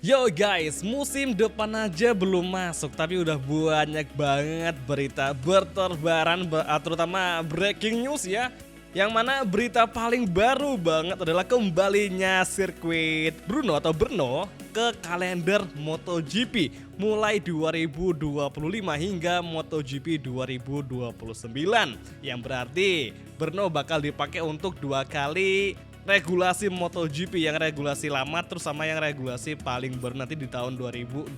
Yo guys, musim depan aja belum masuk tapi udah banyak banget berita berterbaran terutama breaking news ya. Yang mana berita paling baru banget adalah kembalinya sirkuit Brno ke kalender MotoGP mulai 2025 hingga MotoGP 2029. Yang berarti Brno bakal dipakai untuk 2 kali regulasi MotoGP, yang regulasi lama terus sama yang regulasi paling baru nanti di tahun 2027,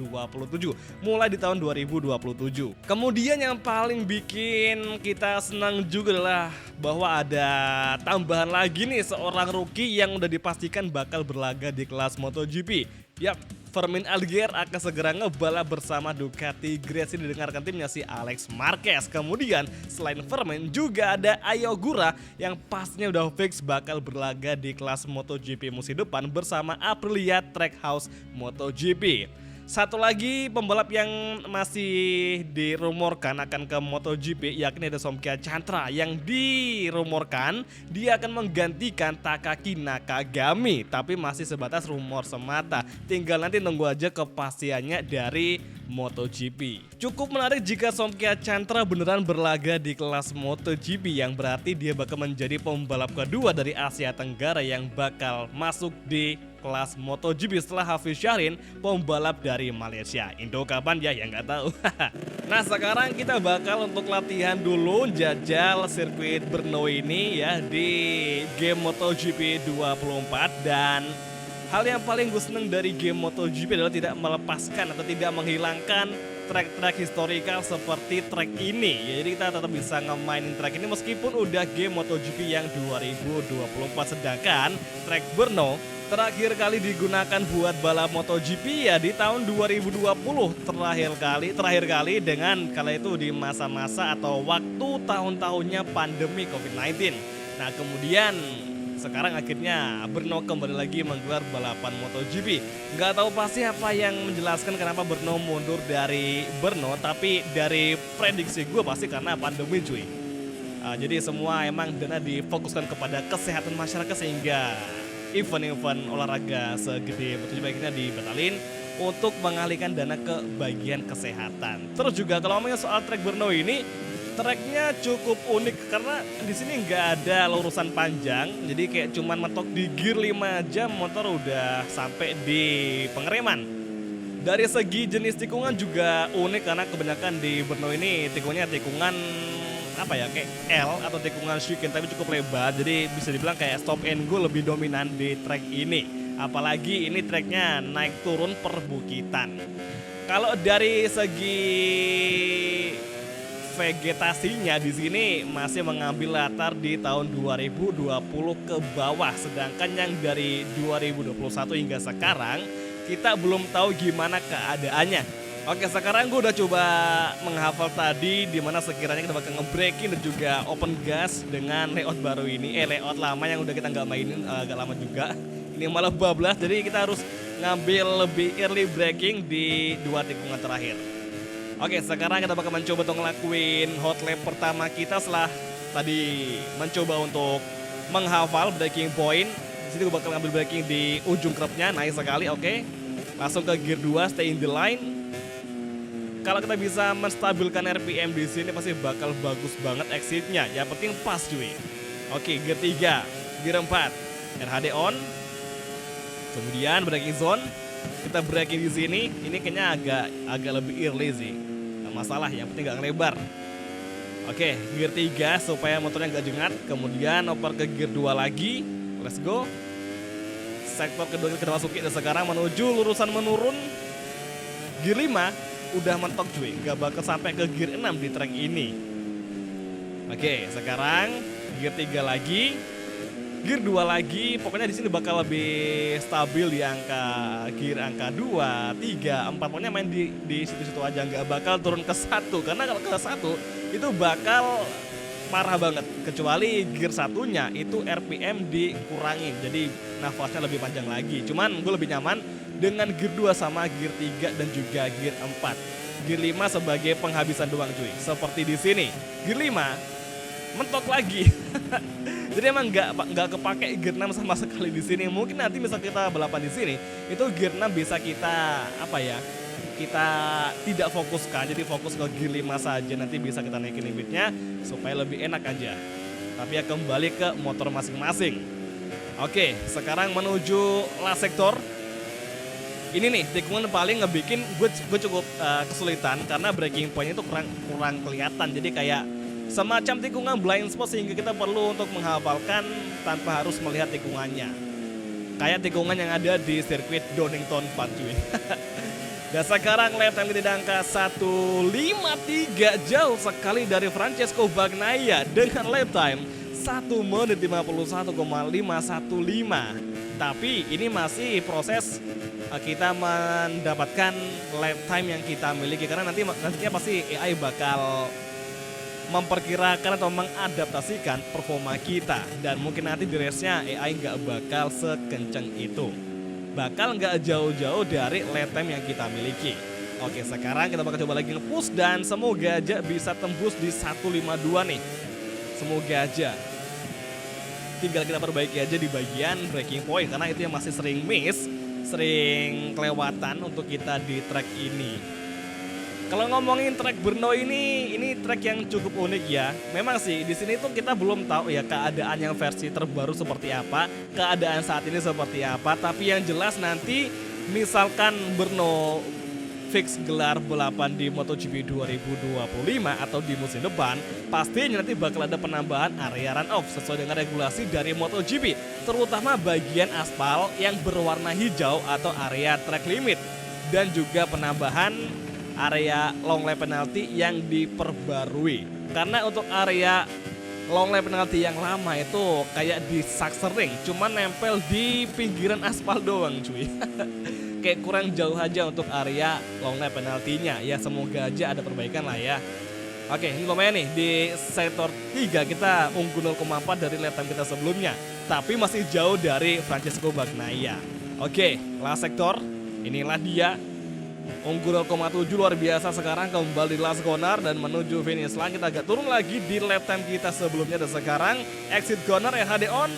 mulai di tahun 2027. Kemudian yang paling bikin kita senang juga adalah bahwa ada tambahan lagi nih, seorang rookie yang udah dipastikan bakal berlaga di kelas MotoGP. Yap, Fermin Alger akan segera ngebalap bersama Ducati Gresini didengarkan timnya si Alex Marquez. Kemudian selain Fermin juga ada Ayo Gura yang pastinya udah fix bakal berlaga di kelas MotoGP musim depan bersama Aprilia Trackhouse MotoGP. Satu lagi pembalap yang masih dirumorkan akan ke MotoGP yakni ada Somkia Chantra, yang dirumorkan dia akan menggantikan Takaki Nakagami, tapi masih sebatas rumor semata. Tinggal nanti nunggu aja kepastiannya dari MotoGP. Cukup menarik jika Somkia Chantra beneran berlaga di kelas MotoGP, yang berarti dia bakal menjadi pembalap kedua dari Asia Tenggara yang bakal masuk di kelas MotoGP setelah Hafiz Syahrin, pembalap dari Malaysia. Indo kapan ya? Ya nggak tahu. Nah sekarang kita bakal untuk latihan dulu jajal sirkuit Brno ini ya di game MotoGP 24. Dan hal yang paling gue seneng dari game MotoGP adalah tidak melepaskan atau tidak menghilangkan track-track historikal seperti track ini ya. Jadi kita tetap bisa ngemainin track ini meskipun udah game MotoGP yang 2024. Sedangkan track Brno terakhir kali digunakan buat balap MotoGP ya di tahun 2020 terakhir kali dengan kala itu di masa-masa atau waktu tahun-tahunnya pandemi COVID-19. Nah kemudian sekarang akhirnya Brno kembali lagi menggelar balapan MotoGP. Nggak tahu pasti apa yang menjelaskan kenapa Brno mundur dari Brno, tapi dari prediksi gue pasti karena pandemi cuy. Jadi semua emang dana difokuskan kepada kesehatan masyarakat sehingga event-event olahraga segede MotoGP akhirnya dibatalin untuk mengalihkan dana ke bagian kesehatan. Terus juga kalau ngomongin soal track Brno ini, tracknya cukup unik karena di sini nggak ada lurusan panjang, jadi kayak cuman mentok di gear 5 jam motor udah sampai di pengereman. Dari segi jenis tikungan juga unik karena kebanyakan di Brno ini tikungannya tikungan apa ya, kayak L atau tikungan chicane tapi cukup lebar, jadi bisa dibilang kayak stop and go lebih dominan di track ini. Apalagi ini tracknya naik turun perbukitan. Kalau dari segi vegetasinya di sini masih mengambil latar di tahun 2020 ke bawah, sedangkan yang dari 2021 hingga sekarang kita belum tahu gimana keadaannya. Oke, sekarang gue udah coba menghafal tadi dimana sekiranya kita bakal nge-braking dan juga open gas dengan layout baru ini. Layout lama yang udah kita nggak mainin agak lama juga. Ini malah bablas, jadi kita harus ngambil lebih early braking di 2 tikungan terakhir. Oke, sekarang kita bakal mencoba untuk ngelakuin hot lap pertama kita setelah tadi mencoba untuk menghafal braking point. Di sini gue bakal ngambil braking di ujung krepnya, nice sekali. Oke, langsung ke gear 2, stay in the line. Kalau kita bisa menstabilkan RPM di sini pasti bakal bagus banget exitnya. Yang penting pas cuy. Oke, gear 3, gear 4, RHD on. Kemudian braking zone. Kita braking di sini. Ini kayaknya agak lebih early sih. Gak masalah, yang penting gak ngelebar. Oke, gear 3 supaya motornya gak jengat. Kemudian oper ke gear 2 lagi. Let's go. Sektor kedua kita masuki dan sekarang menuju lurusan menurun. Gear 5 udah mentok cuy, gak bakal sampai ke gear 6 di track ini. Oke, sekarang gear 3 lagi, gear 2 lagi. Pokoknya di sini bakal lebih stabil di gear angka 2, 3, 4. Pokoknya main di situ-situ aja, gak bakal turun ke 1. Karena kalau ke 1 itu bakal parah banget. Kecuali gear 1-nya itu RPM dikurangin, jadi nafasnya lebih panjang lagi. Cuman gue lebih nyaman dengan gear 2 sama gear 3 dan juga gear 4. Gear 5 sebagai penghabisan doang cuy. Seperti di sini. Gear 5 mentok lagi. Jadi emang nggak kepake gear 6 sama sekali di sini. Mungkin nanti misal kita balapan di sini, itu gear 6 bisa kita apa ya? Kita tidak fokuskan, jadi fokus ke gear 5 saja. Nanti bisa kita naikin limitnya supaya lebih enak aja. Tapi ya kembali ke motor masing-masing. Oke, sekarang menuju last sector. Ini nih tikungan paling ngebikin gue cukup kesulitan karena braking point itu kurang kelihatan. Jadi kayak semacam tikungan blind spot sehingga kita perlu untuk menghafalkan tanpa harus melihat tikungannya. Kayak tikungan yang ada di sirkuit Donington Park cuy. Dan sekarang lap time kita di angka 1.53, jauh sekali dari Francesco Bagnaia dengan lap time 1 menit 51,515. Tapi ini masih proses kita mendapatkan lap time yang kita miliki karena nantinya pasti AI bakal memperkirakan atau mengadaptasikan performa kita, dan mungkin nanti di race-nya AI nggak bakal sekencang itu, bakal nggak jauh-jauh dari lap time yang kita miliki. Oke, sekarang kita bakal coba lagi nge-push dan semoga aja bisa tembus di 152 nih. Semoga aja. Tinggal kita perbaiki aja di bagian braking point karena itu yang masih sering miss, sering kelewatan untuk kita di track ini. Kalau ngomongin track Brno ini track yang cukup unik ya. Memang sih di sini tuh kita belum tahu ya keadaan yang versi terbaru seperti apa, keadaan saat ini seperti apa. Tapi yang jelas nanti misalkan Brno fix gelar balapan di MotoGP 2025 atau di musim depan, pastinya nanti bakal ada penambahan area run-off sesuai dengan regulasi dari MotoGP, terutama bagian aspal yang berwarna hijau atau area track limit, dan juga penambahan area long lap penalty yang diperbarui. Karena untuk area long lap penalty yang lama itu kayak di Sachsenring, cuman nempel di pinggiran aspal doang cuy. Kayak kurang jauh aja untuk area long lap penaltinya. Ya semoga aja ada perbaikan lah ya. Oke, ini lumayan nih di sektor 3 kita unggul 0,4 dari lap time kita sebelumnya, tapi masih jauh dari Francesco Bagnaia. Oke, last sektor, inilah dia. Unggul 0,7 luar biasa. Sekarang kembali last corner dan menuju finish line. Kita agak turun lagi di lap time kita sebelumnya. Dan sekarang exit corner RHD on.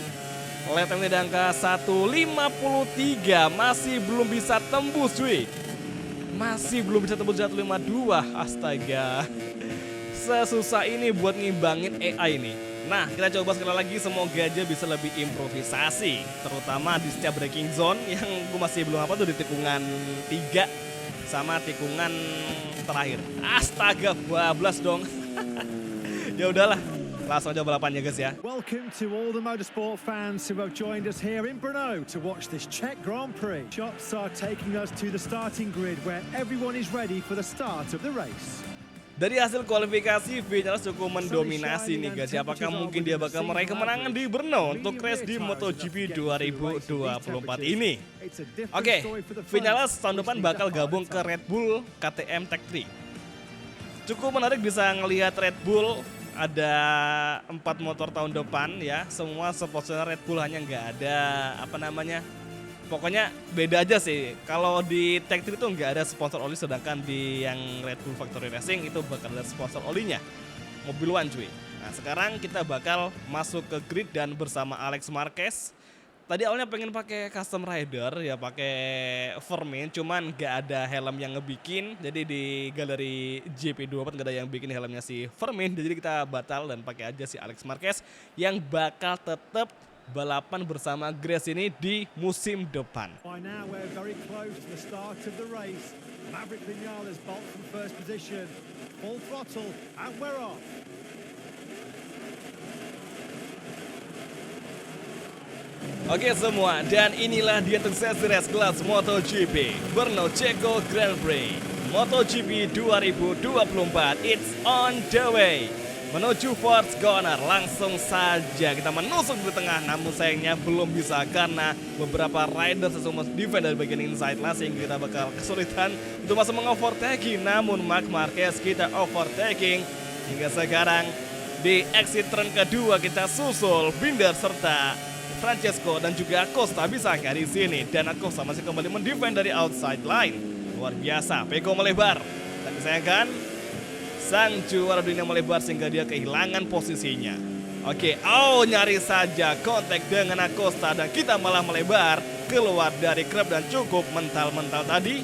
Lap time di angka 1.53. Masih belum bisa tembus cuy. Masih belum bisa tembus 1.52. Astaga. Sesusah ini buat ngimbangin AI nih. Nah, kita coba sekali lagi, semoga aja bisa lebih improvisasi, terutama di setiap braking zone yang gue masih belum apa tuh di tikungan 3 sama tikungan terakhir. Astaga, bablas dong. Ya udahlah, langsung aja balapannya guys ya. Welcome to all the motorsport fans who have joined us here in Brno to watch this Czech Grand Prix. Shots are taking us to the starting grid where everyone is ready for the start of the race. Dari hasil kualifikasi, Vinales cukup mendominasi nih guys. Apakah mungkin dia bakal meraih kemenangan di Brno untuk race di MotoGP 2024 ini? Oke, Vinales tahun depan bakal gabung ke Red Bull KTM Tech 3. Cukup menarik bisa ngelihat Red Bull ada 4 motor tahun depan ya. Semua sponsornya Red Bull, hanya nggak ada apa namanya. Pokoknya beda aja sih. Kalau di Tech 3 itu nggak ada sponsor oli, sedangkan di yang Red Bull Factory Racing itu bakal ada sponsor olinya. Mobil One cuy. Nah sekarang kita bakal masuk ke grid dan bersama Alex Marquez. Tadi awalnya pengen pakai custom rider ya, pakai Vermin, cuman nggak ada helm yang ngebikin. Jadi di galeri GP24 nggak ada yang bikin helmnya si Vermin. Jadi kita batal dan pakai aja si Alex Marquez yang bakal tetap balapan bersama Grace ini di musim depan. By now we're very close to the start of the race. Maverick Vinales bolt from first position. Full throttle and we're off. Oke semua, dan inilah dia untuk sesi race kelas MotoGP Brno Ceko Grand Prix MotoGP 2024. It's on the way. Menuju fourth corner, langsung saja kita menusuk di tengah, namun sayangnya belum bisa karena beberapa rider sesungguhnya defend dari bagian inside lah, sehingga kita bakal kesulitan untuk masuk mengovertaking. Namun Marc Marquez kita overtaking hingga sekarang. Di exit turn kedua kita susul Binder serta Francesco dan juga Acosta bisa nggak di sini, dan Acosta masih kembali mendefend dari outside line. Luar biasa, Peko melebar dan disayangkan sang juara dunia melebar sehingga dia kehilangan posisinya. Oke, nyaris saja kontak dengan Acosta dan kita malah melebar keluar dari grab dan cukup mental-mental tadi.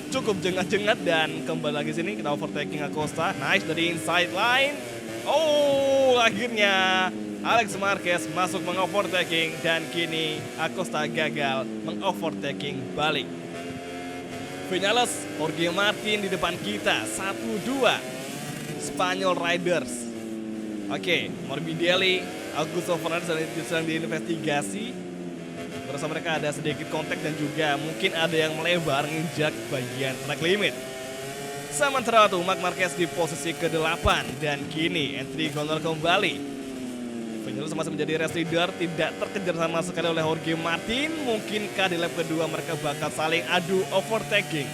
Cukup jengat-jengat dan kembali lagi sini kita overtaking Acosta. Nice dari inside line. Akhirnya Alex Marquez masuk mengovertaking dan kini Acosta gagal mengovertaking balik. Vinales, Jorge Martin di depan kita 1-2 Spanyol Riders. Oke, Morbidelli, Augusto Fernandez sedang diinvestigasi. Bersama mereka ada sedikit kontak dan juga mungkin ada yang melebar nginjak bagian track limit. Sementara itu Marc Marquez di posisi ke-8 dan kini entry corner kembali. Vinales masih menjadi race leader, tidak terkejar sama sekali oleh Jorge Martin. Mungkinkah di lap kedua mereka bakal saling adu overtaking?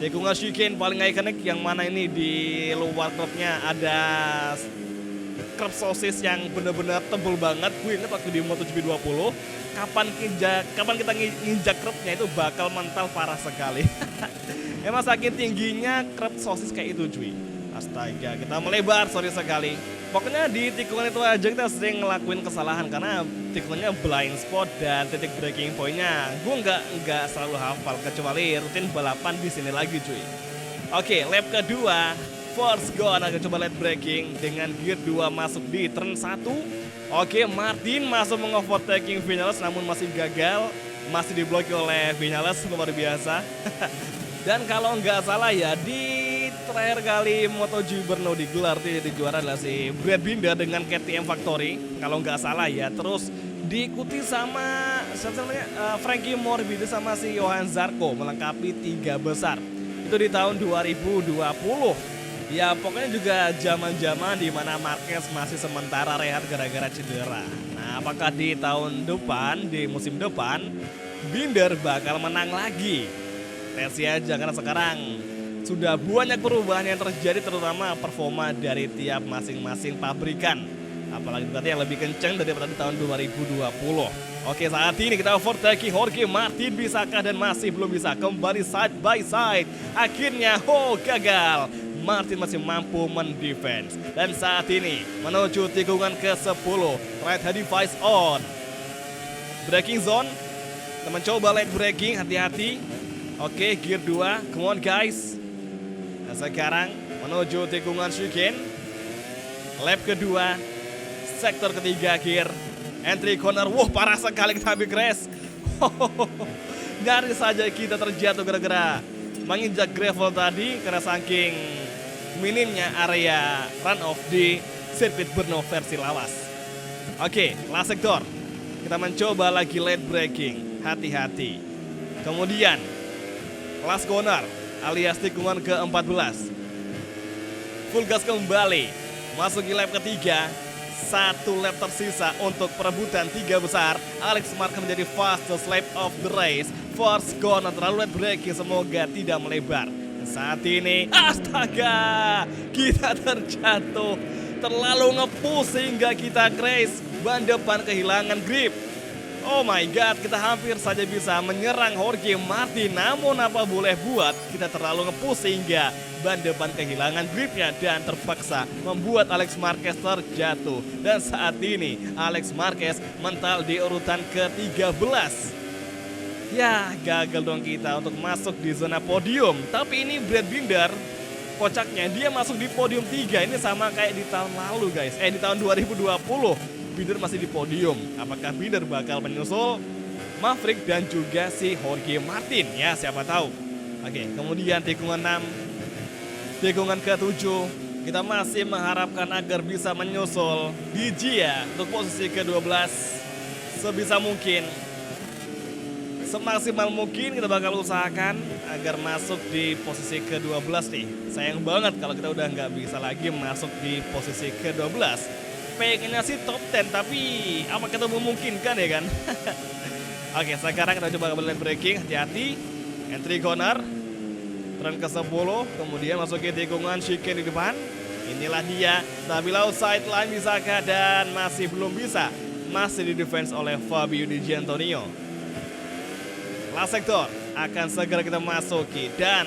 Tikungan chicane paling ikonik yang mana ini di luar klubnya ada kerb sosis yang benar-benar tebel banget. Gue inget waktu di MotoGP 20 kapan kita nginjak kerbnya itu bakal mental parah sekali. Emang saking tingginya kerb sosis kayak itu cuy. Astaga, kita melebar, sorry sekali. Pokoknya di tikungan itu aja kita sering ngelakuin kesalahan karena tikungannya blind spot dan titik breaking pointnya gue nggak selalu hafal kecuali rutin balapan di sini lagi cuy. Oke, lap kedua Force Gone akan coba late braking dengan gear 2 masuk di turn 1. Oke, Martin masuk mengovertaking Vinales namun masih gagal. Masih diblokir oleh Vinales, luar biasa. Dan kalau nggak salah ya di terakhir kali MotoGP Brno digelar di juara adalah si Brad Binder dengan KTM Factory. Kalau nggak salah ya, terus diikuti sama Frankie Morbidelli sama si Johan Zarco melengkapi 3 besar. Itu di tahun 2020. Ya pokoknya juga zaman-zaman di mana Marquez masih sementara rehat gara-gara cedera. Nah apakah di tahun depan, di musim depan, Binder bakal menang lagi? Versi aja karena sekarang sudah banyak perubahan yang terjadi terutama performa dari tiap masing-masing pabrikan. Apalagi berarti yang lebih kencang daripada di tahun 2020. Oke, saat ini kita overtaking Jorge Martin, bisakah dan masih belum bisa kembali side by side. Akhirnya gagal. Martin masih mampu mendefense. Dan saat ini menuju tikungan ke-10. Right hand device on. Braking zone. Kita mencoba late braking, hati-hati. Oke, gear 2. Come on guys. Nah, sekarang menuju tikungan chicane. Lap kedua. Sektor ketiga gear. Entry corner. Parah sekali kita ambil crash. Nyaris saja kita terjatuh gara-gara menginjak gravel tadi karena saking minimnya area runoff di sirkuit Brno versi lawas. Oke, last sektor. Kita mencoba lagi late braking. Hati-hati. Kemudian last corner alias tikungan ke-14. Full gas kembali. Masuki lap ketiga. 1 lap tersisa untuk perebutan 3 besar. Alex Marquez menjadi fastest lap of the race. Force Gone terlalu late braking, semoga tidak melebar. Saat ini, astaga, kita terjatuh. Terlalu nge-push sehingga kita crash. Ban depan kehilangan grip. Oh my god, kita hampir saja bisa menyerang Jorge Martin. Namun apa boleh buat, kita terlalu nge-push sehingga ban depan kehilangan gripnya dan terpaksa membuat Alex Marquez terjatuh. Dan saat ini Alex Marquez mental di urutan ke-13. Ya gagal dong kita untuk masuk di zona podium. Tapi ini Brad Binder, kocaknya dia masuk di podium 3. Ini sama kayak di tahun lalu guys. Di tahun 2020 Binder masih di podium. Apakah Binder bakal menyusul Maverick dan juga si Jorge Martin? Ya siapa tahu. Oke, kemudian tikungan 6, tikungan ke-7, kita masih mengharapkan agar bisa menyusul Digia untuk posisi ke-12 sebisa mungkin. Semaksimal mungkin kita bakal usahakan agar masuk di posisi ke-12 nih. Sayang banget kalau kita udah nggak bisa lagi masuk di posisi ke-12. Pengennya sih top 10 tapi apa kita memungkinkan ya kan? Oke, sekarang kita coba kembali braking, hati-hati. Entry corner. Turn ke-10, kemudian masuki tikungan chicane di depan. Inilah dia, stabil outside line bisakah dan masih belum bisa. Masih di defense oleh Fabio Di Giannantonio. Last sektor akan segera kita masuki dan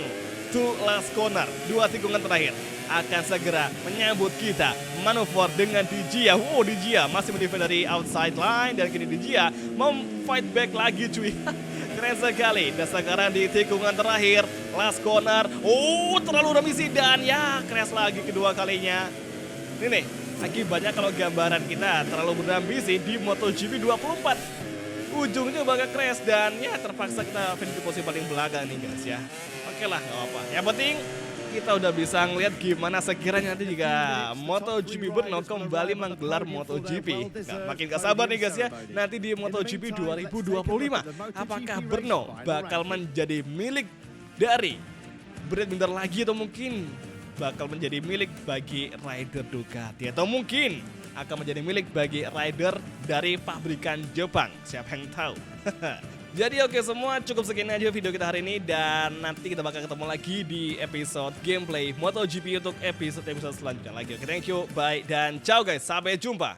to last corner, 2 tikungan terakhir. akan segera menyambut kita. Manuver dengan Dijia. Wow, Dijia masih mendefend dari outside line. Dan kini Dijia mau fight back lagi cuy. Keren sekali. Dan sekarang di tikungan terakhir. Last corner. Oh, terlalu remisi. Dan ya, crash lagi kedua kalinya. Ini nih, akibatnya kalau gambaran kita terlalu berambisi di MotoGP 24. Ujungnya bakal crash dan ya terpaksa kita finish di posisi paling belakang nih guys ya. Oke lah, gak apa-apa. Yang penting kita udah bisa ngeliat gimana sekiranya nanti jika MotoGP Brno kembali menggelar MotoGP. Makin gak sabar nih guys ya, nanti di MotoGP 2025. Apakah Brno bakal menjadi milik dari Brad Binder lagi atau mungkin bakal menjadi milik bagi rider Ducati atau mungkin akan menjadi milik bagi rider dari pabrikan Jepang. Siapa yang tahu? Jadi oke semua, cukup sekian aja video kita hari ini. Dan nanti kita bakal ketemu lagi di episode gameplay MotoGP untuk episode selanjutnya lagi. Oke, thank you, bye, dan ciao guys. Sampai jumpa.